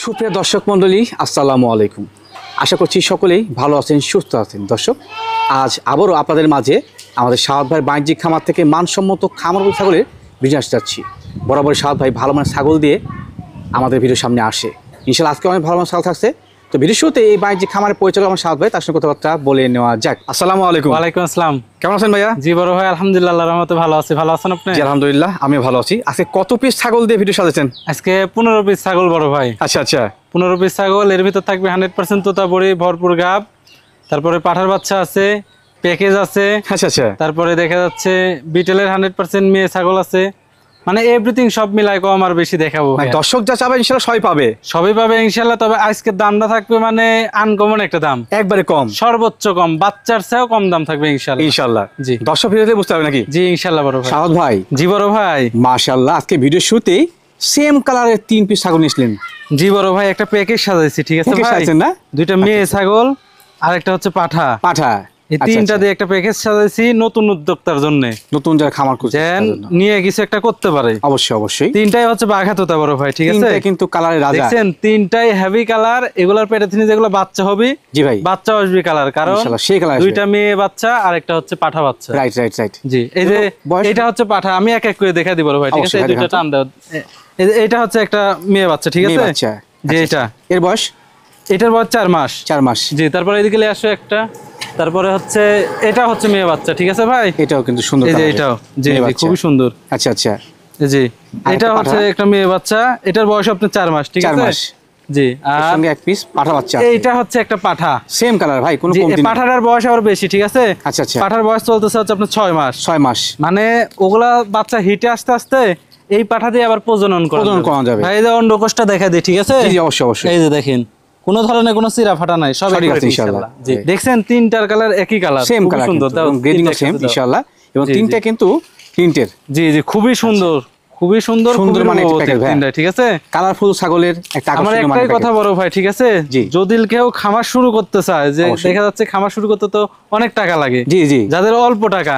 সুপ্রিয় দর্শক মণ্ডলী, আসসালামু আলাইকুম। আশা করছি সকলেই ভালো আছেন, সুস্থ আছেন। দর্শক, আজ আবারও আপনাদের মাঝে আমাদের সাহাদ ভাই বাণিজ্যিক খামার থেকে মানসম্মত খামার ছাগলের ভিডিও আসতে যাচ্ছি। বরাবর সাহাদ ভাই ভালো মানের ছাগল দিয়ে আমাদের ভিডিওর সামনে আসে। ইনশাআল্লাহ আজকে অনেক ভালো মানের ছাগল থাকছে। তো ভিডিও শুরুতে এই বাণিজ্যিক খামারের পরিচালক আমার সাহাদ ভাই, তার সঙ্গে কথাবার্তা বলে নেওয়া যাক। আসসালামু আলাইকুম। ওয়ালাইকুম আসসালাম। কেমন আছেন ভাইয়া? জি বড় ভাই, আলহামদুলিল্লাহ আল্লাহর রহমতে ভালো আছি। ভালো আছেন আপনি? জি আলহামদুলিল্লাহ, আমিও ভালো আছি। আজকে কত পিস ছাগল দিয়ে ভিডিও সাজাচ্ছেন? আজকে 15 পিস ছাগল বড় ভাই। আচ্ছা আচ্ছা, 15 পিস ছাগল, এর ভিতর থাকবে 100% তোতাপুরি, ভরপুর গাব, তারপরে পাঠার বাচ্চা আছে, প্যাকেজ আছে। আচ্ছা আচ্ছা, তারপরে দেখা যাচ্ছে বিটেলের 100% মেয়ে ছাগল আছে। মানে এভরিথিং সব মিলাই কম আর বেশি দেখাবো। দর্শক যা চাবে ইনশাআল্লাহ সবাই পাবে, সবই পাবে ইনশাআল্লাহ। তবে আজকের দামটা থাকবে মানে আনকমন একটা দাম, একবারে কম, সর্বোচ্চ কম, বাচ্চার চেয়েও কম দাম থাকবে ইনশাআল্লাহ। ইনশাআল্লাহ। জি, দর্শক ভিডিওতে বুঝতে হবে নাকি? জি ইনশাআল্লাহ বড় ভাই। সাহাদ ভাই, জি বড় ভাই, মাশাআল্লাহ আজকে ভিডিও শুরুতেই সেম কালারের 3 পিস ছাগল নিয়েছিলেন। জি বড় ভাই, একটা প্যাকেজ সাজাইছি, ঠিক আছে ভাই? না, দুইটা মেয়ে ছাগল আর একটা হচ্ছে পাঠা। পাঠা, এই তিনটা দিয়ে একটা প্যাকেজ সাজাইছি নতুন উদ্যোক্তার জন্য, নতুন যারা খামার করছে যেন নিয়ে কিছু একটা করতে পারে। অবশ্যই অবশ্যই। তিনটাই হচ্ছে বাঘা তোতা বড় ভাই, ঠিক আছে? তিনটা কিন্তু কালারের রাজা। দেখছেন তিনটাই হেভি কালার। এগুলার পেটে থেকে যেগুলো বাচ্চা হবে, জি ভাই, বাচ্চা আসবে কালার, কারণ ইনশাআল্লাহ সেই কালার। দুইটা মেয়ে বাচ্চা আর একটা হচ্ছে পাঠা বাচ্চা। Right right right. জি, এই যে এটা হচ্ছে পাঠা, আমি এক এক করে দেখা দিব বড় ভাই, ঠিক আছে? এই দুইটা টান দাও। এটা হচ্ছে একটা মেয়ে বাচ্চা, ঠিক আছে? জি, এটা এর বয়স, এটার বয়স 4 মাস। 4 মাস। জি, তারপরে এদিকে আসো একটা, তারপরে হচ্ছে এটা হচ্ছে মেয়ে বাচ্চা, ঠিক আছে ভাই? এটাও কিন্তু সুন্দর, এই যে এটাও, জি খুবই সুন্দর। আচ্ছা আচ্ছা, জি, এটা হচ্ছে একটা মেয়ে বাচ্চা, এটার বয়স আপনার 4 মাস, ঠিক আছে? 4 মাস। জি, আর সঙ্গে এক পিস পাঠা বাচ্চা। এইটা হচ্ছে একটা পাঠা, সেম কালার ভাই, কোনো কমতি নেই। পাঠাটার বয়স আরো বেশি, ঠিক আছে? আচ্ছা আচ্ছা, পাঠার বয়স চলতেছে হচ্ছে আপনার 6 মাস। 6 মাস, মানে ওগুলা বাচ্চা হিটে আস্তে আস্তে এই পাঠা দিয়ে আবার প্রজনন করা যাবে। ভাই, এই যে অন্ডকোষটা দেখা দিই, ঠিক আছে? জি অবশ্যই অবশ্যই। এই যে দেখেন, কোনো ধরনের কোনো চিরা ফাটা নাই, সব ঠিক আছে ইনশাআল্লাহ। জি, দেখছেন তিনটার কালার একই কালার, সেম কালার, সুন্দর, দাও গ্রেডিংও সেম ইনশাআল্লাহ। এবং তিনটা কিন্তু প্রিন্টের। জি জি, খুবই সুন্দর, খুবই সুন্দর, সুন্দর মানে তিনটা, ঠিক আছে? কালারফুল ছাগলের একটা আমার আকর্ষণীয় একটাই কথা বড় ভাই, ঠিক আছে? যদি কেউ খামার শুরু করতে চায়, যে দেখা যাচ্ছে খামার শুরু করতে তো অনেক টাকা লাগে, জি জি, যাদের অল্প টাকা,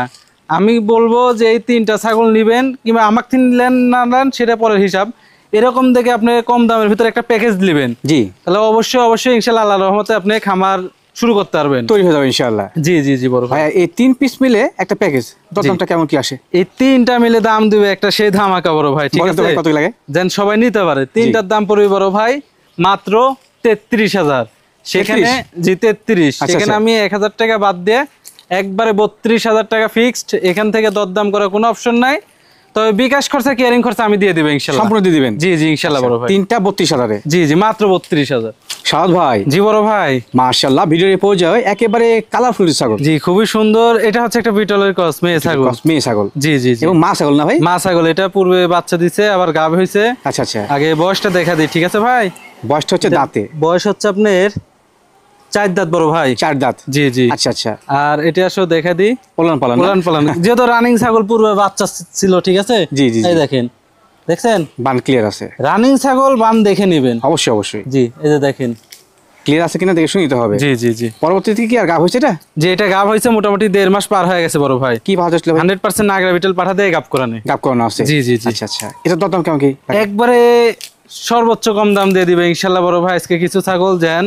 আমি বলবো যে এই তিনটা ছাগল নিবেন, কিংবা আমাকে নিলেন না নেন সেটা পরের হিসাব। এরকম দেখে আপনি কম দামের ভিতরে একটা প্যাকেজ নেবেন, জি, তাহলে অবশ্যই অবশ্যই ইনশাআল্লাহ আল্লাহর রহমতে আপনি খামার শুরু করতে পারবেন, তৈরি হয়ে যাবে ইনশাআল্লাহ। জি জি জি বড় ভাই। এই 3 পিস মিলে একটা প্যাকেজ, দামটা কেমন কি আসে? এই তিনটা মিলে দাম দিবে একটা সেই ধামাকা বড় ভাই, ঠিক আছে? কত লাগে যেন সবাই নিতে পারে। তিনটার দাম পড়বে বড় ভাই মাত্র 33,000। সেখানে জি 33, সেখানে আমি 1,000 টাকা বাদ দিয়ে একবারে 32,000 টাকা ফিক্সড। এখান থেকে দরদাম করার কোনো অপশন নাই। তবে বিকাশ খরচা, কেয়ারিং খরচা আমি দিয়ে দিব ইনশাআল্লাহ, সম্পূর্ণ দিয়ে দিবেন। জি জি ইনশাআল্লাহ বড় ভাই। তিনটা 32,000 এ? জি জি, মাত্র 32,000। সাদ ভাই, জি বড় ভাই, মাশাআল্লাহ ভিডিওর পর্যায়ে একেবারে কালারফুল ছাগল। জি খুবই সুন্দর। এটা হচ্ছে একটা বিটলের ক্রস মেয়ে ছাগল, মেয়ে ছাগল। জি জি জি, এবং মা ছাগল না ভাই? মা ছাগল। এটা পূর্বে বাচ্চা দিছে, আবার গাব হইছে। আচ্ছা আচ্ছা, আগে বয়সটা দেখা দিই, ঠিক আছে ভাই? বয়সটা হচ্ছে দাঁতে? বয়স হচ্ছে আপনার 4 দাঁত বড় ভাই। 4 দাঁত, জি জি। আচ্ছা আচ্ছা। আর এটা আসলে দেখা দিই, ওলান পালান যেহেতু রানিং ছাগল, পূর্বে বাচ্চা ছিল, ঠিক আছে? জি জি, এই দেখেন, দেখছেন বান ক্লিয়ার আছে? রানিং ছাগল বান দেখে নেবেন অবশ্যই অবশ্যই। জি, এই যে দেখেন ক্লিয়ার আছে কিনা দেখে শুনে নিতে হবে। জি জি জি। পরবর্তীতে কি আর গাব হয়েছে এটা? যে এটা গাব হয়েছে মোটামুটি 1.5 মাস পার হয়ে গেছে বড় ভাই। কি ভালো ছিল? 100% নাগরা বিটল পাঠা দিয়ে গাব করানো, গাব করানো আছে? জি জি জি। আচ্ছা আচ্ছা, এটা দাম কেমন কি? একবারে সর্বোচ্চ কম দাম দিয়ে দিবে ইনশাআল্লাহ বড় ভাই। আজকে কিছু ছাগল যেন,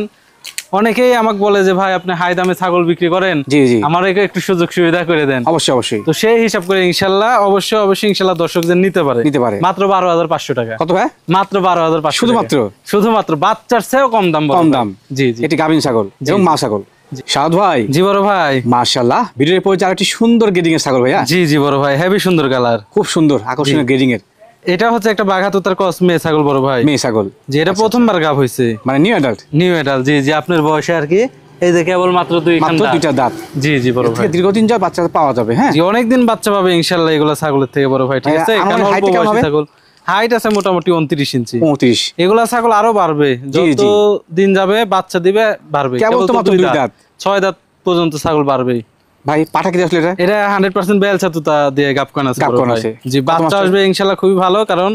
অনেকেই আমাকে বলে যে ভাই আপনি হাই দামে ছাগল বিক্রি করেন, জি জি, আমার একটু সুযোগ সুবিধা করে দেন। অবশ্যই অবশ্যই। তো সেই হিসাব করে ইনশাআল্লাহ অবশ্যই অবশ্যই ইনশাআল্লাহ দর্শকদের নিতে পারে মাত্র 12,500 টাকা। কত ভাই? মাত্র 12,500, শুধুমাত্র বাচ্চার চেয়েও কম দাম। কম দাম, জি জি। এটি গাভিন ছাগল এবং মা ছাগল। সাদ ভাই, জি বড় ভাই, মাশাআল্লাহ ভিডিওর পর্যায়ে আরেকটি সুন্দর গ্রেডিং এর ছাগল ভাইয়া। জি জি বড় ভাই, হেভি সুন্দর কালার, খুব সুন্দর আকর্ষণীয় গ্রেডিং এর। এটা হচ্ছে একটা বাঘা তোতার ক্রস মেয়ে ছাগল বড় ভাই, মেয়ে ছাগল। যে এটা প্রথমবার গাব হইছে, মানে নিউ অ্যাডাল্ট? নিউ অ্যাডাল্ট, জি জি। আপনার বয়সে আর কি, এই যে কেবল মাত্র দুইটা দাঁত। জি জি বড় ভাই, দীর্ঘদিন যা বাচ্চা পাওয়া যাবে। হ্যাঁ জি, অনেকদিন বাচ্চা পাবে ইনশাআল্লাহ এগুলা ছাগলের থেকে বড় ভাই, ঠিক আছে? কারণ অল্প বয়সী ছাগল। হাইট আছে মোটামুটি 29 ইঞ্চি। 29। এগুলা ছাগল আরো বাড়বে, যত দিন যাবে বাচ্চা দিবে বাড়বে। কেবল তো মাত্র 2 দাঁত, 6 দাঁত পর্যন্ত ছাগল বাড়বে ভাই। পাঠা কি আসলে এটা 100% বেলচা তুতা দিয়ে গাব করানো আছে। জি, বাচ্চা আসবে ইনশাআল্লাহ খুবই ভালো, কারণ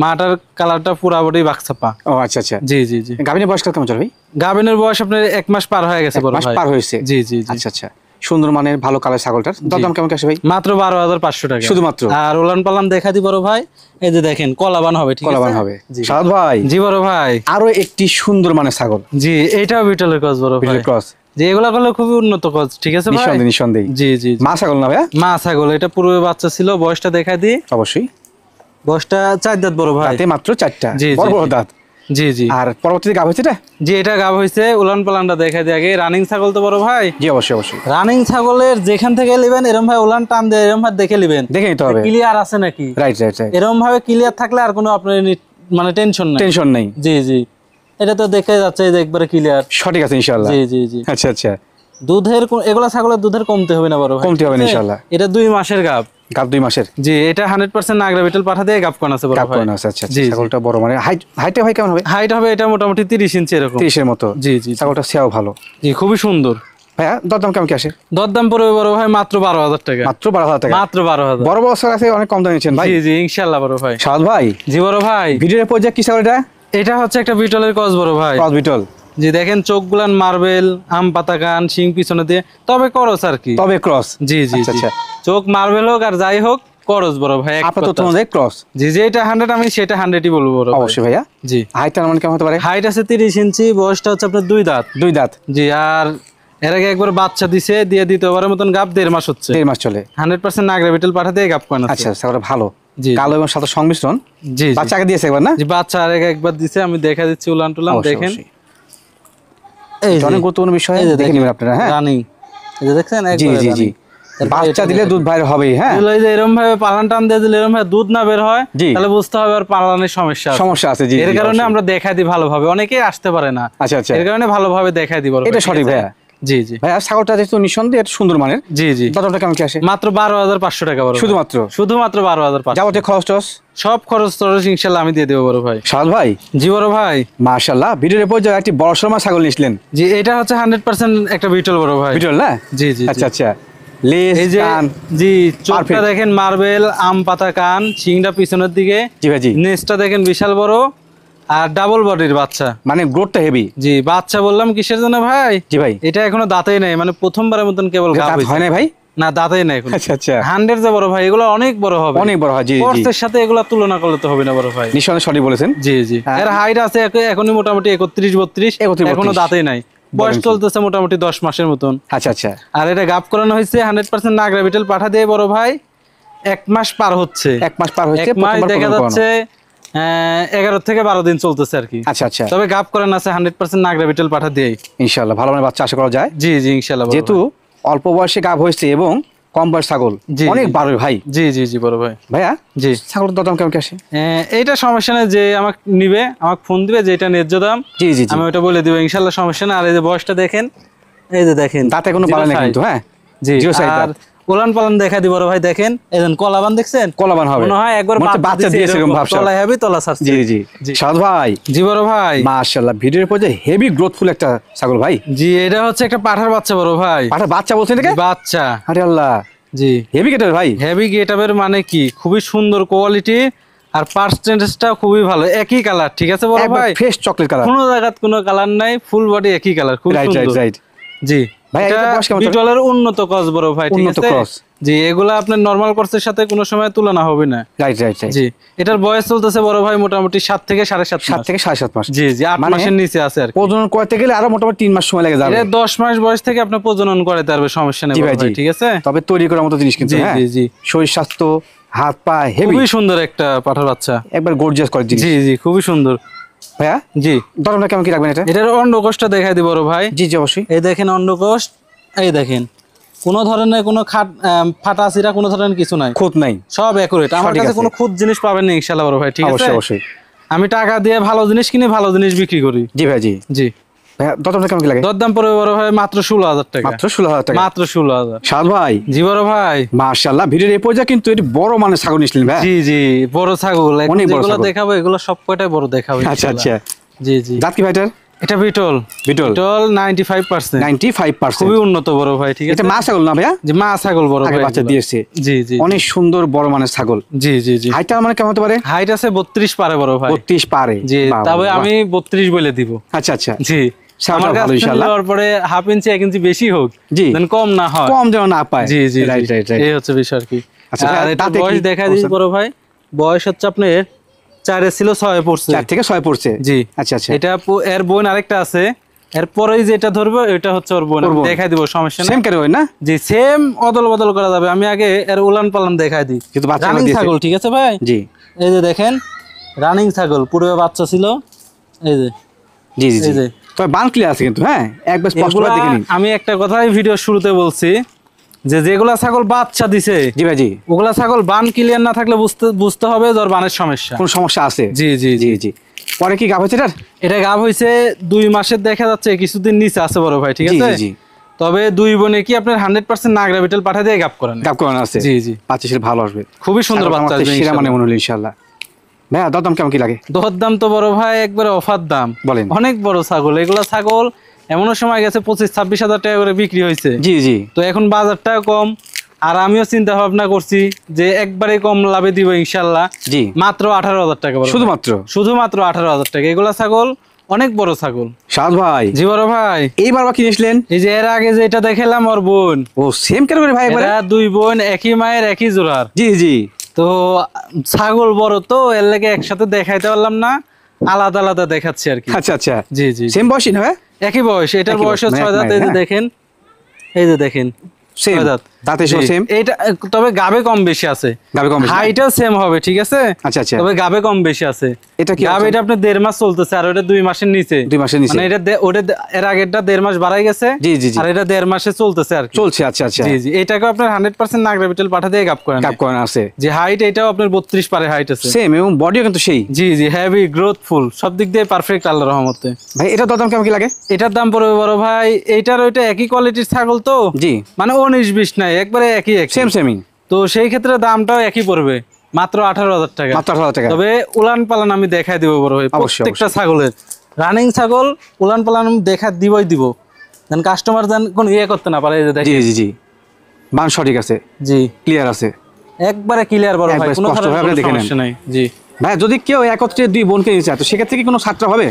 মাটার কালারটা পুরাপুরি বাকছাপা। ও আচ্ছা আচ্ছা, জি জি জি। গাভিনের বয়স কেমন চলে ভাই? গাভিনের বয়স আপনার 1 মাস পার হয়ে গেছে বড় ভাই। 1 মাস পার হয়েছে? জি জি জি। আচ্ছা আচ্ছা, সুন্দর মানের ভালো কালার ছাগলটার দাম কেমন কি আসে ভাই? মাত্র 12,500 টাকা শুধুমাত্র। আর উলান পালান দেখা দি বড় ভাই, এই যে দেখেন কলাবান হবে, ঠিক আছে? কলাবান হবে। জি। সাদ ভাই, জি বড় ভাই, আরো একটি সুন্দর মানের ছাগল, জি এটাও বিটলের ক্রস বড় ভাই, ক্রস, যে এগুলা করলে খুবই উন্নত ক্রস, ঠিক আছে ভাই? নিঃসন্দেহে নিঃসন্দেহে। জি জি জি। মা ছাগল না ভাইয়া? মা ছাগল, এটা পূর্বে বাচ্চা ছিল, বয়সটা দেখা দি। অবশ্যই। বয়সটা 4 দাঁত বড় ভাই, তাতে মাত্র 4টা, জি, বড় জি, বড় জি। দাঁত। জি জি। আর পরবর্তীতে গাব হয়েছে এটা? জি এটা গাব হয়েছে, উলান পালানটা দেখা দি আগে। রানিং ছাগল তো বড় ভাই। জি অবশ্যই অবশ্যই। রানিং ছাগলের যেখান থেকে নেবেন এরকম ভাবে উলান টান দিয়ে এরকম ভাবে দেখে নেবেন, দেখে নিতে হবে। ক্লিয়ার আছে নাকি। Right right right. এরকম ভাবে ক্লিয়ার থাকলে আর কোনো আপনার মানে টেনশন নাই। টেনশন নেই। জি জি, এটা তো দেখে যাচ্ছে এই যে একবারে ক্লিয়ার। সঠিক আছে ইনশাআল্লাহ। জি জি জি। আচ্ছা আচ্ছা। দুধের এগুলা ছাগলের দুধের কমতে হবে না বড় ভাই, কমতে হবে না ঠিক আছে? ইনশাআল্লাহ। এটা 2 মাসের গাব। গাব 2 মাসের। জি এটা 100% নাগরা বিটল পাঠা দিয়ে গাব কোন আছে বড় গাব ভাই। কোন আছে? আচ্ছা জি, জি। ছাগলটা বড় মানে হাইটে ভাই কেমন হবে? হাইট হবে এটা মোটামুটি 30 ইঞ্চি এরকম। 30 এর মতো। জি জি। ছাগলটা সেও ভালো। জি খুবই সুন্দর। ভাইয়া দাম কেমন কি আসে? দরদাম পড়বে বড় ভাই মাত্র 12,000 টাকা। মাত্র 12,000 টাকা। মাত্র 12,000। বড় বড় ছাগল আছে অনেক কম দামে নিচ্ছেন ভাই। জি জি ইনশাআল্লাহ বড় ভাই। সাদ ভাই, জি বড় ভাই, ভিডিওর পর্যায়ে কি ছাগল এটা? এটা হচ্ছে একটা বিটলের ক্রস বড় ভাই। Cross beetle. জি দেখেন চোখগুলান মার্বেল, আম পাতা কান, শিং পিছনে দিয়ে, তবে করস আর কি। তবে ক্রস। জি জি আচ্ছা, জি। আচ্ছা। চোখ মার্বেল হোক আর যাই হোক করস বড় ভাই। এক আপাতত কথা। তোমাদের ক্রস। জি জি এটা 100, আমি সেটা 100ই বলবো বড় ভাই। অবশ্যই ভাইয়া। জি। হাইটটা মানে কেমন হতে পারে? হাইট আছে 30 ইঞ্চি, বয়সটা হচ্ছে আপনার 2 দাঁত। 2 দাঁত। জি আর এর আগে একবার বাচ্চা দিছে, দিয়ে দ্বিতীয়বারের মতন গাব 1.5 মাস হচ্ছে। 1.5 মাস চলে। 100% নাগরা বিটল পাঠা দিয়ে গাব কোন আছে। আচ্ছা ছাগলটা ভালো। জি। কালো এবং সাদা সংমিশ্রণ। জি জি। বাচ্চাকে দিয়েছে একবার না? জি বাচ্চা আর আগে একবার দিছে, আমি দেখা দিচ্ছি উলান টুলান অবশ্যই, দেখেন। অবশ্যই। এই এটা অনেক গুরুত্বপূর্ণ বিষয়, এই যে দেখে নেবেন আপনারা। হ্যাঁ রানিং, এই যে দেখছেন জি একবারে জি জি। running। তারপরে বাচ্চা এটা দিলে দেখেন। দুধ বাইরে হবেই। হ্যাঁ এগুলো এই যে এরকম ভাবে পালান টান দিয়ে দিলে এরকম ভাবে দুধ না বের হয়, জি। তাহলে বুঝতে হবে আর পালানের সমস্যা আছে। সমস্যা আছে। জি এর জি, কারণে অবশ্যই। আমরা দেখাই দিই ভালোভাবে, অনেকেই আসতে পারে না। আচ্ছা আচ্ছা। এর কারণে ভালোভাবে দেখাই দিব। এটা সঠিক ভাইয়া। জি জি ভাইয়া ছাগলটা যেহেতু নিঃসন্দেহে এটা সুন্দর মানের, জি জি। দামটা কেমন কি আসে? মাত্র 12,500 টাকা বড় ভাই। শুধুমাত্র? শুধুমাত্র 12,500। যাবতীয় খরচ টরচ সব খরচ টরচ ইনশাল্লাহ আমি দিয়ে দেবো বড় ভাই। সাদ ভাই, জি বড় ভাই। মাশাআল্লাহ, ভিডিওর পর্যায়ে একটি বড় সরমা ছাগল নিয়েছিলেন। জি এটা হচ্ছে 100% একটা বিটল বড় ভাই। বিটল না? জি জি আচ্ছা আচ্ছা। লেজ এই যে কান। জি চোখটা Perfect. দেখেন মার্বেল, আম পাতা কান, শিংটা পিছনের দিকে। জি ভাই জি। নেজটা দেখেন বিশাল বড় আর ডাবল বডির বাচ্চা। মানে গ্রোথটা হেভি। জি বাচ্চা বললাম কিসের জন্য ভাই? জি ভাই। এটা এখনো দাঁতেই নাই, মানে প্রথমবারের মতন কেবল গাব দাঁত হয়েছে। হয় না ভাই? না দাঁতেই নাই এখন। আচ্ছা আচ্ছা। 100 যে বড় ভাই, এগুলো অনেক বড় হবে। অনেক বড় হয়। জি জি। কোর্সের সাথে এগুলো তুলনা করলে তো হবে না বড় ভাই। নিঃসন্দেহে সঠিক বলেছেন। জি জি। হ্যাঁ। এর হাইট আছে এখনই মোটামুটি 31-32, 31, এখনো 32 দাঁতেই নাই। বয়স চলতেছে মোটামুটি 10 মাসের মতন। আচ্ছা আচ্ছা। আর এটা গাব করানো হয়েছে 100% নাগরা বিটল পাঠা দিয়ে বড় ভাই। 1 মাস পার হচ্ছে। 1 মাস পার হচ্ছে। 1 মাস প্রথমবার দেখা প্রথম করানো। যাচ্ছে 11 থেকে 12 দিন চলতেছে আর কি। আচ্ছা আচ্ছা। তবে গাব করানো আছে 100% নাগরা বিটল পাঠা দিয়ে। ইনশাআল্লাহ ভালো মানের বাচ্চা আশা করা যায়। জি জি ইনশাআল্লাহ বড় যেহেতু অল্প বয়সে গাব হয়েছে এবং কম বয়স ছাগল, জি, অনেক জি। বাড়বে ভাই। ভাই। জি জি জি বড় ভাই। ভাইয়া জি ছাগলের দাম কেমন কি আসে? এইটা সমস্যা নেই, যে আমাকে নিবে আমাকে ফোন দিবে, যেটা ন্যায্য দাম জি জি জি। আমি ওটা বলে দিব ইনশাআল্লাহ, সমস্যা না। আর এই যে বয়সটা দেখেন, এই যে দেখেন দাঁতে কোনো zero পালা নেই size। কিন্তু। হ্যাঁ জি zero size আর দাঁত। উলান পালান দেখা দি বড় ভাই, দেখেন এই দেন কলাবান দেখছেন, কলাবান হবে। মনে হয় একবার মনে হচ্ছে বাচ্চা দিয়েছে এরকম ভাবসাব। তলায় হবে তলা ছাড়ছে। জি জি জি। সাদ ভাই, জি বড় ভাই। মাশাআল্লাহ ভিডিওর পর্যায়ে হেভি গ্রোথফুল একটা ছাগল ভাই। জি এটা হচ্ছে একটা পাঠার বাচ্চা বড় ভাই। পাঠা বাচ্চা বলছেন এটাকে? জি, বাচ্চা। আরে আল্লাহ, জি হেভি গেটার ভাই। হেভি গেটআপের মানে কি খুবই সুন্দর কোয়ালিটি, আর পার্সেন্টেজটা খুবই ভালো, একই কালার, ঠিক আছে বড় একবার ভাই? Fresh chocolate colour. কোনো জায়গাত কোনো কালার নাই, ফুল বডি একই কালার, খুব রাইট রাইট সুন্দর। রাইট। জি ভাই, এটা এটা বয়স কেমন তোর? বিটলের উন্নত ক্রস বড় ভাই, ঠিক উন্নত আছে? ক্রস। জি এগুলা আপনার নরমাল ক্রসের সাথে কোনো সময় তুলনা হবে না। Right right right. জি এটার বয়স চলতেছে বড় ভাই মোটামুটি 7 থেকে 7.5 7 মাস। থেকে 7.5 মাস। জি জি 8 মানে মাসের নিচে আছে আর কি। প্রজনন করতে গেলে আরো মোটামুটি 3 মাস সময় লেগে যাবে। এটা 10 মাস বয়স থেকে আপনি প্রজনন করাতে পারবে, সমস্যা নেই জি বড় ভাই, ভাই, জি। ঠিক আছে? তবে তৈরি করার মতো জিনিস কিন্তু। জি হ্যাঁ জি জি শরীর স্বাস্থ্য, হাত পা হেভি, খুবই সুন্দর একটা পাঠার বাচ্চা। একবার গর্জিয়াস করে জিনিস। জি জি খুবই সুন্দর। ভাইয়া জি দামটা কেমন কি রাখবেন এটা? এটার অন্ডকোষটা দেখাই দিব বড় ভাই। জি জি অবশ্যই। এই দেখেন অন্ডকোষ, এই দেখেন কোনো ধরনের কোনো ফাটা চিরা কোনো ধরনের কিছু নাই, খুঁত নাই। সব অ্যাকুরেট। আমার সঠিক কাছে আছে। কোনো খুদ জিনিস পাবেন না ইনশাআল্লাহ বড় ভাই, ঠিক আছে? অবশ্যই অবশ্যই। আমি টাকা দিয়ে ভালো জিনিস কিনে ভালো জিনিস বিক্রি করি। জি ভাই জি। জি ভাইয়া দামটা কেমন কি লাগে? দরদাম পড়বে বড় ভাই মাত্র 16,000 টাকা। মাত্র 16,000 টাকা। মাত্র 16,000। সাদ ভাই, জি বড় ভাই। মাশাআল্লাহ ভিডিওর এই পর্যায়ে কিন্তু এটি বড় মানের ছাগল নিছিলেন ভাই। জি জি বড় ছাগল, এখন অনেক বড় যেগুলো ছাগল। দেখাবো এগুলো সব কয়টাই বড় দেখাবো আচ্ছা আচ্ছা। ইনশাআল্লাহ। জি জি দাঁত কি ভাইটার? এটা বিটল। বিটল। বিটল 95%। 95%। খুবই উন্নত বড় ভাই, ঠিক আছে? এটা মা ছাগল না ভাইয়া? যে মা ছাগল বড় আগে ভাই বাচ্চা এগুলো। দিয়েছে। জি জি অনেক সুন্দর বড় মানের ছাগল। জি জি জি হাইটটা মানে কেমন হতে পারে? হাইট আছে 32 পারে বড় ভাই। 32 পারে। জি বাহ, তবে বাহ। আমি 32 বলে দিব। আচ্ছা আচ্ছা। জি ছাগলটা আমার কাছ ভালো থেকে ইনশাআল্লাহ। নেওয়ার পরে হাফ ইঞ্চি 1 ইঞ্চি বেশি হোক, জি। যেন কম না হয়, কম যেন না পায়। জি জি রাইট রাইট রাইট। এই হচ্ছে বিষয় আর কি। আচ্ছা, আর এটা দাঁতে বয়স কি দেখা দিই বড় ভাই, বয়স হচ্ছে আপনার 4 ছিল 6 পড়ছে। 4 থেকে 6 পড়ছে। জি আচ্ছা আচ্ছা। এটা এর বোন আরেকটা আছে, এরপরেই যেটা ধরবো এটা হচ্ছে ওর বোন, আমি দেখাই দিব, সমস্যা নেই। সেম ক্যাটাগরি না? জি সেম অদল বদল করা যাবে। আমি আগে এর উলান পালান দেখাই দিই। কিন্তু বাচ্চা রানিং দিয়েছে। ছাগল, ঠিক আছে ভাই? জি এই যে দেখেন রানিং ছাগল, পূর্বে বাচ্চা ছিল, এই যে জি জি জি। এই যে। তবে বান ক্লিয়ার আছে কিন্তু, হ্যাঁ একবার স্পষ্ট করে দেখে নিন। আমি একটা কথাই ভিডিও শুরুতে বলছি যে যেগুলা ছাগল বাচ্চা দিছে, জি ভাই জি। ওগুলা ছাগল বান ক্লিয়ার না থাকলে বুঝতে হবে যে ওর বানের সমস্যা। কোন সমস্যা আছে? জি জি জি জি। পরে কি গাব হচ্ছে এটার? এটা গাব হইছে 2 মাসের, দেখা যাচ্ছে কিছুদিন নিচে আছে বড় ভাই, ঠিক জি আছে? জি জি। তবে 2 বোনে কি আপনার 100% নাগরা বিটেল পাঠা দিয়ে গাব করেন। গাব করানো আছে। জি জি। বাচ্চা সেটা ভালো আসবে, খুবই সুন্দর বাচ্চা আসবে সেরা মানে মনে হলো ইনশাআল্লাহ। ভাইয়া দরদাম কেমন কি লাগে? দরদাম তো বড় ভাই একবারে অফার দাম। বলেন। অনেক বড় ছাগল, এগুলা ছাগল এমন সময় গেছে 25-26 হাজার টাকা করে বিক্রি হয়েছে। জি জি। তো এখন বাজারটা কম, আর আমিও চিন্তা ভাবনা করছি যে একবারে কম লাভে দিব ইনশাল্লাহ। জি। মাত্র 18,000 টাকা। শুধুমাত্র 18,000 টাকা। এগুলা ছাগল অনেক বড় ছাগল। সাদ ভাই। জি বড় ভাই। এইবার বা কিনেছিলেন? এই যে এর আগে যে এটা দেখালাম ওর বোন। ও সেম ক্যাটাগরি ভাই একবারে? এরা 2 বোন, একই মায়ের একই জোড়ার। জি জি। তো ছাগল বড়, তো এর লাগে একসাথে দেখাইতে পারলাম না, আলাদা আলাদা দেখাচ্ছি আর কি। আচ্ছা আচ্ছা। জি জি। সেম বয়সই না ভাই? একই বয়স, এটার একই বয়স বয়স, 6 দাঁত। এই যে দেখেন, এই যে দেখেন সেম 6 দাঁত। দাঁতে সহ সেম। এটা তবে গাবে কম বেশি আছে, গাবে কম বেশি। হাইটাও সেম হবে, ঠিক আছে? আচ্ছা আচ্ছা। তবে গাবে কম বেশি আছে। এটা কি গাবে এটা আপনার 1.5 মাস চলতেছে, আর ওটা 2 মাসের নিচে। 2 মাসের নিচে। মানে এটা ওটা এর আগেরটা 1.5 মাস বাড়াই গেছে। জি জি জি। আর এটা 1.5 মাসে চলতেছে আর কি। চলছে, আচ্ছা আচ্ছা। জি জি। এটাকে আপনার 100% নাগরা বিটেল পাঠা দিয়ে গাব করেন। গাব করানো আছে। যে হাইট এটাও আপনার 32 পারে হাইট আছে। সেম, এবং বডিও কিন্তু সেই। জি জি, হেভি গ্রোথফুল, সব দিক দিয়ে পারফেক্ট আল্লাহর রহমতে। ভাই এটা দরদাম কেমন কি লাগে? এটার দাম পড়বে বড় ভাই, এইটার ওইটা একই কোয়ালিটির ছাগল তো। জি। মানে 19-20 নাই, একবারে একই একই। সেম সেমই। তো সেই ক্ষেত্রে দামটাও একই পড়বে, মাত্র 18,000 টাকা। মাত্র 18,000 টাকা। তবে উলান পালান আমি দেখাই দিব বড় ভাই, প্রত্যেকটা ছাগলের রানিং ছাগল উলান পালান আমি দেখা দিবই দিব, যেন কাস্টমার যেন কোন ইয়ে করতে না পারে। এই যে দেখেন। জি জি জি। মান সঠিক আছে, জি ক্লিয়ার আছে, একবারে ক্লিয়ার বড় ভাই, একবারে কোনো স্পষ্টভাবে আপনি ধরনের দেখে নেন। সমস্যা নাই। জি ভাই যদি কেউ একত্রে 2 বোনকে নিতে চায় তো সেক্ষেত্রে কি কোনো ছাত্র হবে?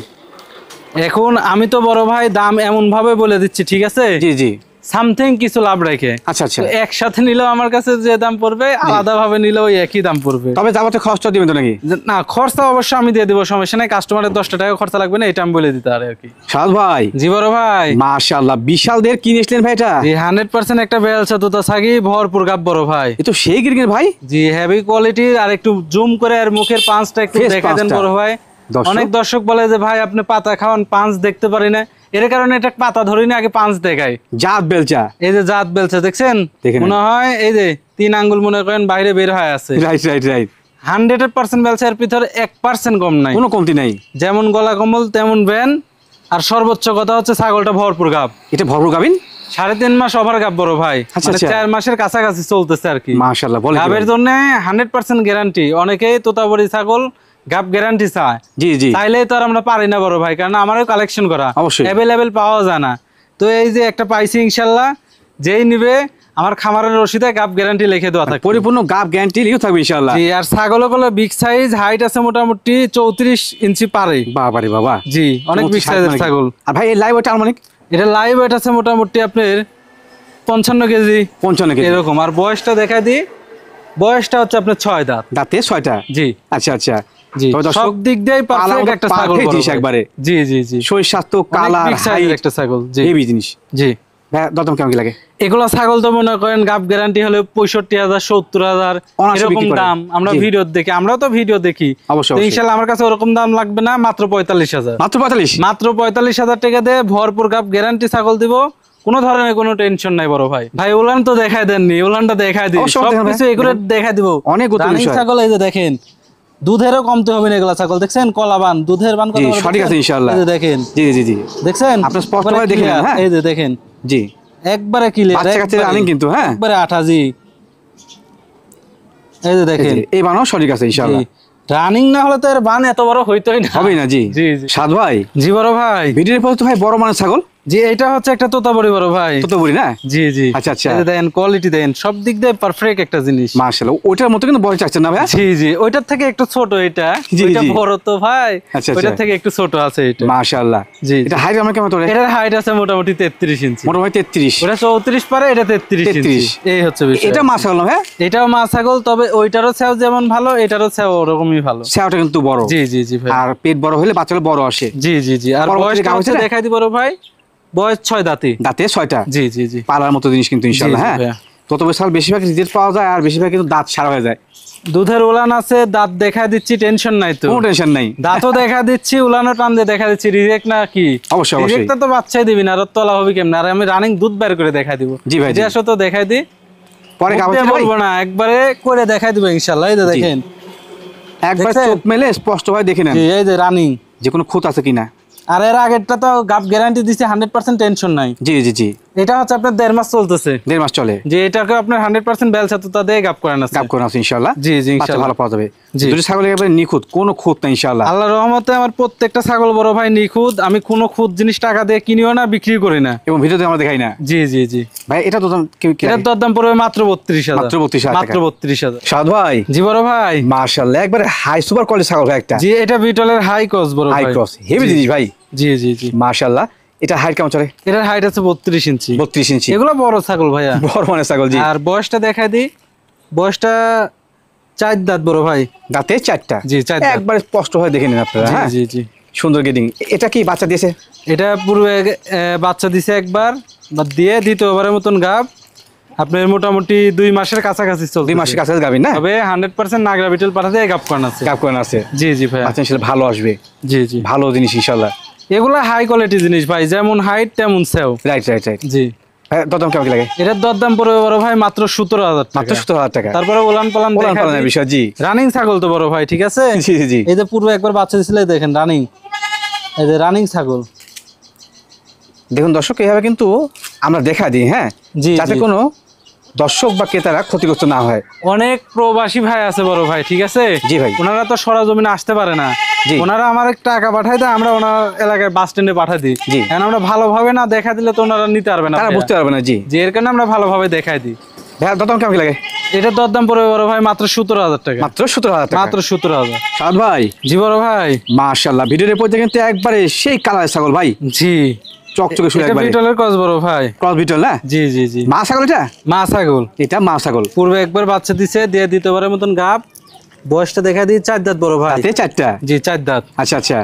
এখন আমি তো বড় ভাই দাম এমন ভাবে বলে দিচ্ছি, ঠিক আছে? জি জি। সামথিং কিছু লাভ রেখে। আচ্ছা আচ্ছা। তো একসাথে নিলেও আমার কাছে যে দাম পড়বে, আলাদা ভাবে নিলেও একই দাম পড়বে। তবে যাবতীয় খরচটা দিবেন তো নাকি? না, খরচা অবশ্য আমি দিয়ে দিব, সমস্যা নাই। কাস্টমারের 10 টাকা খরচা লাগবে না, এটা আমি বলে দিতে পারি আর কি। সাদ ভাই। জি বড় ভাই। মাশাআল্লাহ, বিশাল দের কিনেছিলেন ভাই এটা? জি 100% একটা বেলচা দুটা ছাগি, ভরপুর গাব বড় ভাই। এ তো সেই গিরগির ভাই। জি হেভি কোয়ালিটির। আর একটু জুম করে আর মুখের পাঁচটা একটু Face দেখা দেন পাঁচটা। বড় ভাই। দর্শক। অনেক দর্শক বলে যে ভাই আপনি পাতা খাওয়ান, পাঁচ দেখতে পারি না, এর কারণে এটা পাতা ধরি না, আগে পাঁচ দেখাই। জাত বেলচা। এই যে জাত বেলচা দেখছেন, দেখে নেন। মনে হয় এই যে 3 আঙ্গুল মনে করেন বাইরে বের হয়ে আছে। Right right right. 100% বেলচার ভিতরে 1% কম নাই, কোনো কমতি নাই। যেমন গলা কম্বল তেমন ব্যান। আর সর্বোচ্চ কথা হচ্ছে ছাগলটা ভরপুর গাব। এটা ভরপুর গাবিন? 3.5 মাস ওভার গাব বড় ভাই, আচ্ছা, মানে আচ্ছা। 4 মাসের কাছাকাছি চলতেছে আর কি। মাশাআল্লাহ, বলেন কি গাবের ভাই? জন্য 100% গ্যারান্টি। অনেকেই তোতাবড়ি ছাগল গাব গ্যারান্টি চায়। জি জি। চাইলেই তো আর আমরা পারি না বড় ভাই, কারণ আমারও কালেকশন করা অবশ্যই। অ্যাভেলেবেল পাওয়া যায় না। তো এই যে একটা পাইছি ইনশাল্লাহ, যেই নিবে আমার খামারের রসিদে গাব গ্যারান্টি লিখে দেওয়া থাকে। পরিপূর্ণ গাব গ্যারান্টি লিখে থাকবে ইনশাআল্লাহ। জি। আর ছাগলগুলো বিগ সাইজ, হাইট আছে মোটামুটি 34 ইঞ্চি পারে। বাবা রে বাবা। জি অনেক বিগ সাইজের ছাগল। আর ভাই এই লাইভ ওয়েট আনুমানিক? এটা লাইভ ওয়েট আছে মোটামুটি আপনার 55 কেজি 55 কেজি এরকম। আর বয়সটা দেখা দিই, বয়সটা হচ্ছে আপনার 6 দাঁত। দাঁতে 6টা? জি আচ্ছা আচ্ছা। জি, তবে দর্শক, সব দিক দিয়ে পারফেক্ট একটা ছাগল perfect বড় জিনিস ভাই। একবারে। জি জি জি। শরীর স্বাস্থ্য, কালার, বিগ সাইজের হাইট, একটা ছাগল। জি হেভি জিনিস। জি। ভাই দরদাম কেমন কি লাগে? এগুলা ছাগল তো মনে করেন গাব গ্যারান্টি হলে 65,000 70,000 অনায়াসে এরকম বিক্রি করে। দাম। আমরা জি। ভিডিও দেখি, আমরাও তো ভিডিও দেখি। অবশ্যই, তো অবশ্যই। ইনশাআল্লাহ আমার কাছে ওরকম দাম লাগবে না, মাত্র 45,000। মাত্র 45? মাত্র 45,000 টাকা দিয়ে ভরপুর গাব গ্যারান্টি ছাগল দিব, কোনো ধরনের কোনো টেনশন নাই বড় ভাই। ভাই উলান তো দেখাই দেননি, উলানটা দেখাই দিই, অবশ্যই দেখাবেন সবকিছু ভাই। এগুলো দেখাই দিব। অনেক গুরুত্বপূর্ণ রানিং বিষয়। ছাগল এই যে দেখেন, দুধেরও কমতে হবে না এগুলা ছাগল। দেখছেন কলাবান, দুধের বান জি কত বড় সঠিক আছে দেখছেন? ইনশাআল্লাহ। এই যে দেখেন, জি জি জি। দেখছেন আপনি স্পষ্টভাবে দেখে নেন, হ্যাঁ? এই যে দেখেন জি। একবারে ক্লিয়ার, বাচ্চা কাচ্চা রানিং কিন্তু, হ্যাঁ? একবারে আঠাজি। এই যে দেখেন, এই বানাও সঠিক আছে ইনশাআল্লাহ। রানিং না হলে তো এর বান এত বড় হইতোই না। হবেই না। জি জি জি। সাদ ভাই। জি বড় ভাই। ভিডিওর পর তো ভাই বড় মানের ছাগল। জি এটা হচ্ছে একটা তোতাপুরি বড় ভাই। তোতাপুরি না? জি জি। আচ্ছা আচ্ছা। এই যে দেখেন কোয়ালিটি দেখেন, সব দিক দিয়ে পারফেক্ট একটা জিনিস। মাশাআল্লাহ, ওইটার মতো কিন্তু বড় চাচ্ছেন না ভাই? জি জি, ওইটার থেকে একটু ছোট এটা, জি, ওইটা জি। বড় তো ভাই, আচ্ছা, ওইটার আচ্ছা। থেকে একটু ছোট আছে এটা। মাশাআল্লাহ। জি এটা হাইট আমরা কেমন ধরে? এটার হাইট আছে মোটামুটি 33 ইঞ্চি। মোটামুটি 33। ওটা 34 পারে, এটা 33 ইঞ্চি। 33 এই হচ্ছে বিষয়। এটা মাশাআল্লাহ হ্যাঁ? এটাও মা ছাগল, তবে ওইটারও ছাও যেমন ভালো, এটারও ছাও ওরকমই ভালো। সেটা কিন্তু বড়। জি জি জি ভাই। আর পেট বড় হলে বাচ্চাগুলো বড় আসে। জি জি জি। আর পরবর্তীতে বয়সটা গাভ হচ্ছে হয়েছে না? দেখাই দিব বড় ভাই, বয়স 6 দাঁতে। দাঁতে 6টা। জি জি জি। পালার মতো জিনিস কিন্তু ইনশাআল্লাহ। জি, জি, হ্যাঁ, ভাইয়া। ততবে সাল বেশিরভাগ রিজেক্ট পাওয়া যায়, আর বেশিরভাগ কিন্তু দাঁত সারা হয়ে যায়। দুধের উলান আছে, দাঁত দেখা দিচ্ছি, টেনশন নাই তো। কোনো টেনশন নাই। দাঁতও দেখা দিচ্ছি, উলানও টান দিয়ে দেখা দিচ্ছি। রিজেক্ট না কি? অবশ্যই, অবশ্যই। রিজেক্টটা তো বাচ্চাই দিবি না, আর তলা হবে কেমন? আর আমি রানিং দুধ বের করে দেখাই দিব। জি ভাই, জি। আসো তো দেখাই দি। পরে গাভ হচ্ছে না ভাই? বলবো না, একবারে করে দেখাই দিব ইনশাআল্লাহ। এই যে দেখেন, একবার দেখছেন? চোখ মেলে স্পষ্ট ভাবে দেখে নেন জি, এই যে রানিং। যে কোনো খুঁত আছে কিনা। আর এর আগেরটা তো গাব গ্যারান্টি দিচ্ছে 100%, টেনশন নাই। জি জি জি। এটা হচ্ছে আপনার 1.5 মাস চলতেছে। 1.5 মাস চলে। যে এটাকে আপনার 100% বেলছাতুতা দিয়ে গাব করেন আছে। গাভ করে আছে ইনশাআল্লাহ। জি জি বাচ্চা ইনশাআল্লাহ। ভালো পাওয়া যাবে। জি। দুটো ছাগল একেবারে নিখুঁত, কোনো খুঁত নাই ইনশাআল্লাহ। আল্লাহর রহমতে আমার প্রত্যেকটা ছাগল বড় ভাই নিখুঁত। আমি কোনো খুদ জিনিস টাকা দিয়ে কিনিও না, বিক্রি করি না। এবং ভিডিওতে আমরা দেখাই না জি জি জি। ভাই। এটা তো দাম কি এটার দরদাম পড়বে মাত্র 32,000। মাত্র 32,000 মাত্র 32,000। সাদ ভাই? জি বড় ভাই। মাশাআল্লাহ, একবারে হাই সুপার কোয়ালিটি ছাগল ভাই একটা। জি এটা বিটলের হাই ক্রস বড় ভাই। হাই ক্রস হেভি জিনিস ভাই। জি জি জি। মাশাআল্লাহ। এটা হাইট কেমন চলে? এটার হাইট আছে 32 ইঞ্চি। 32 ইঞ্চি। এগুলো বড় ছাগল ভাইয়া। বড় মানে ছাগল। জি। আর বয়সটা দেখাই দিই। বয়সটা 4 দাঁত বড় ভাই। দাঁতে 4টা। জি 4 দাঁত। একবারে স্পষ্ট হয়ে দেখে নিন আপনারা। জি হ্যাঁ, জি জি। সুন্দর গেডিং। এটা কি বাচ্চা দিয়েছে? এটা পূর্বে বাচ্চা দিছে একবার, বা দিয়ে দ্বিতীয়বারের মতন গাব আপনার মোটামুটি 2 মাসের কাছাকাছি চলছে। 2 মাসের কাছে গাবি না? তবে 100% নাগরা বিটল পাঠাতে গাব করান আছে। গাব করেন আছে। জি জি ভাই। বাচ্চা ইনশাআল্লাহ ভালো আসবে। জি জি। ভালো জিনিস ইনশাআল্লাহ। এগুলা হাই কোয়ালিটি জিনিস ভাই, যেমন হাইট তেমন সেও। Right right right. জি। দরদাম কেমন কি লাগে? এটার দরদাম পড়বে বড় ভাই মাত্র 17,000 টাকা। মাত্র 17,000 টাকা। তারপরে ওলান পালান ওলান পালানের বিষয়। জি রানিং ছাগল তো বড় ভাই, ঠিক আছে? জি জি জি। এই যে পূর্বে একবার বাচ্চা দিছিল, এই দেখেন রানিং। এই যে রানিং ছাগল। দেখুন দর্শক, এইভাবে কিন্তু আমরা দেখা দিই, হ্যাঁ, জি যাতে জি। কোনো দর্শক বা ক্রেতারা ক্ষতিগ্রস্ত না হয়। অনেক প্রবাসী ভাই আছে বড় ভাই, ঠিক আছে? জি ভাই। ওনারা তো সরজমিনে আসতে পারে না। জি। ওনারা আমার টাকা পাঠায় দেয়, আমরা ওনার এলাকায় বাস স্ট্যান্ডে পাঠাই দিই। জি। এখন আমরা ভালোভাবে না দেখা দিলে তো ওনারা নিতে পারবে না, তারা ভাইয়া। বুঝতে পারবে না। জি। যে এর কারণে আমরা ভালোভাবে দেখাই দিই। ভাইয়া দরদাম কেমন কি লাগে? এটার দরদাম পড়বে বড় ভাই মাত্র 17,000 টাকা। মাত্র 17,000 টাকা। মাত্র 17,000। সাদ ভাই? জি বড় ভাই। মাশাআল্লাহ, ভিডিওর পর্যন্ত কিন্তু একবারে সেই কালার ছাগল ভাই, জি। চকচকে শুয়ে এটা একবারে বিটলের ক্রস বড় ভাই। ক্রস বিটল না? জি জি জি। মা ছাগল এটা? মা ছাগল। এটা মা ছাগল। পূর্বে একবার বাচ্চা দিছে, দিয়ে দ্বিতীয়বারের মতন গাব। বয়সটা দেখা দিই 4 দাঁত বড় ভাই। তাতে 4টা। জি 4 দাঁত। আচ্ছা আচ্ছা।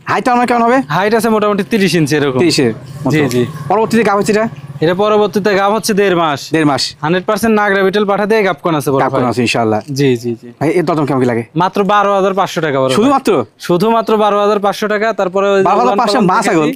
হাইট আমার কেমন হবে? হাইট আছে মোটামুটি 30 ইঞ্চি এরকম। 30-এর মতো। জি জি। পরবর্তীতে গাব হচ্ছে এটা? এটা পরবর্তীতে গাব হচ্ছে 1.5 মাস। 1.5 মাস। 100% নাগরা বিটল পাঠা দিয়ে গাব কোন আছে বড় গাব ভাই। কোন আছে ইনশাআল্লাহ। জি জি জি। ভাই এর দরদাম কেমন কি লাগে? মাত্র 12,500 টাকা বড় ভাই। শুধুমাত্র? শুধুমাত্র 12,500 টাকা। তারপরে ওই যে 12,500 মা ছাগল?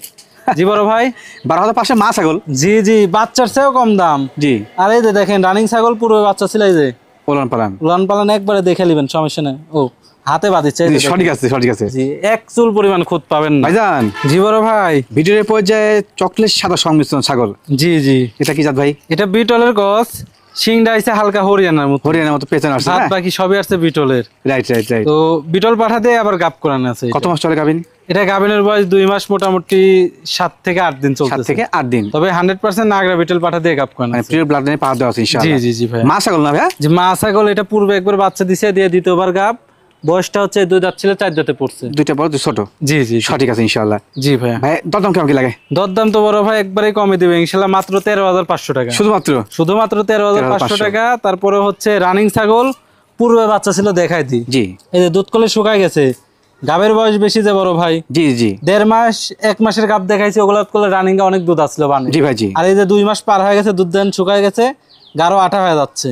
জি বড় ভাই। 12,500 মা ছাগল? জি জি, বাচ্চার চেয়েও কম দাম। জি। আর এই যে দেখেন রানিং ছাগল, পূর্বে বাচ্চা ছিল, এই যে ওলান পালান। উলান পালান একবারে দেখে নেবেন, সমস্যা নেই। ও হাতে বাঁধিচ্ছে, এই যে জি, দেখেন। সঠিক আছে সঠিক আছে। জি, এক চুল পরিমাণ খুদ পাবেন না। ভাইজান, জি বড় ভাই। ভিডিওর পর্যায়ে চকলেট সাদা সংমিশ্রণ ছাগল, জি জি। এটা কি জাত ভাই? এটা বিটলের গছ, শিংটা আইছে হালকা হরিয়ানার মতো। হরিয়ানার মতো পেছন আসছে হাত না? বাকি সবই আসছে বিটলের। Right right right. তো বিটল পাঠা দিয়ে আবার গাব করানো আছে। কত মাস চলে গাবিন? এটা গাভিনের বয়স 2 মাস, মোটামুটি 7 থেকে 8 দিন 7 চলতেছে। থেকে 8 দিন। তবে 100% নাগরা বিটল পাঠা দিয়ে গাব করানো মানে আছে। প্রিয় ব্লাড লাইনে পাওয়া দেওয়া আছে জি ইনশাআল্লাহ। জি জি ভাই। মা ছাগল না ভাই? যে মা ছাগল, এটা পূর্বে একবার বাচ্চা দিছে, দিয়ে দ্বিতীয়বার গাব। বয়সটা হচ্ছে 2 দাঁত ছিল, 4 দাঁতে পড়ছে। দুইটা বড় দুই ছোট। জি জি সঠিক আছে ইনশাআল্লাহ। জি ভাই। ভাই দরদাম কেমন কি লাগে? দরদাম তো বড় ভাই একবারে কমে দিবে ইনশাআল্লাহ, মাত্র 13,500 টাকা। শুধুমাত্র? শুধুমাত্র 13,500 টাকা। তারপরে হচ্ছে রানিং ছাগল, পূর্বে বাচ্চা ছিল, দেখাই দিই। জি এই যে দুধ কলে শুকায় গেছে, গাবের বয়স বেশি যে বড় ভাই। জি জি 1.5 মাস 1 মাসের গাব দেখাইছি, ওগুলা করলে রানিং অনেক দুধ আসলো বানি। জি ভাই জি। আর এই যে 2 মাস পার হয়ে গেছে, দুধ দেন শুকায় গেছে, গাঢ় আঠা হয়ে যাচ্ছে।